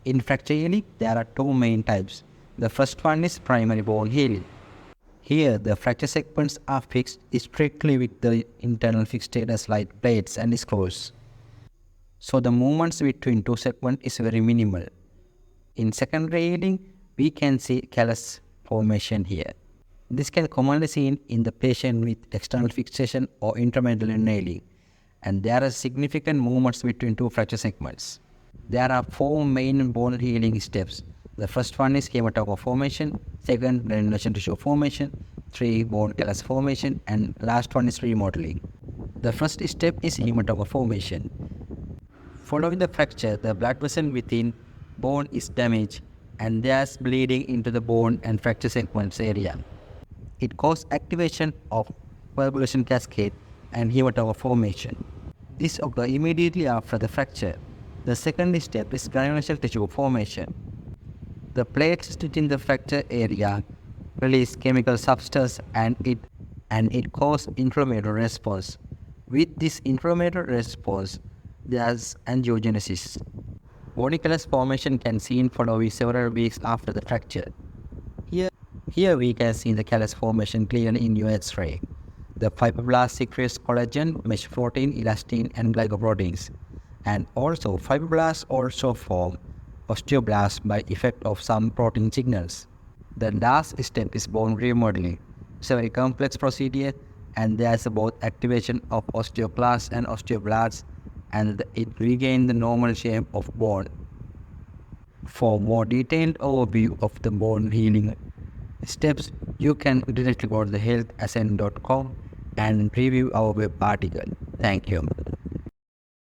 In fracture healing, there are two main types. The first one is primary bone healing. Here, the fracture segments are fixed strictly with the internal fixators like plates and screws. So the movements between two segments is very minimal. In secondary healing, we can see callus formation here. This can commonly seen in the patient with external fixation or intramedullary nailing, and there are significant movements between two fracture segments. There are four main bone healing steps. The first one is hematoma formation, second granulation tissue formation, 3 bone callus formation, and last one is remodeling. The first step is hematoma formation. Following the fracture, the blood vessel within bone is damaged and there's bleeding into the bone and fracture segments area. It causes activation of coagulation cascade and hematoma formation. This occurs immediately after the fracture. The second step is granulation tissue formation. The plates stitching the fracture area release chemical substance and it causes inflammatory response. With this inflammatory response, there's angiogenesis. Bony callus formation can seen following several weeks after the fracture. Here we can see the callus formation clearly in your X-ray. The fibroblast secretes collagen, mesh protein, elastin, and glycoproteins. And also, fibroblasts also form osteoblasts by effect of some protein signals. The last step is bone remodeling. It's a very complex procedure, and there's both activation of osteoclasts and osteoblasts, and it regains the normal shape of bone. For more detailed overview of the bone healing steps, you can directly go to the healthascent.com and review our web article. Thank you.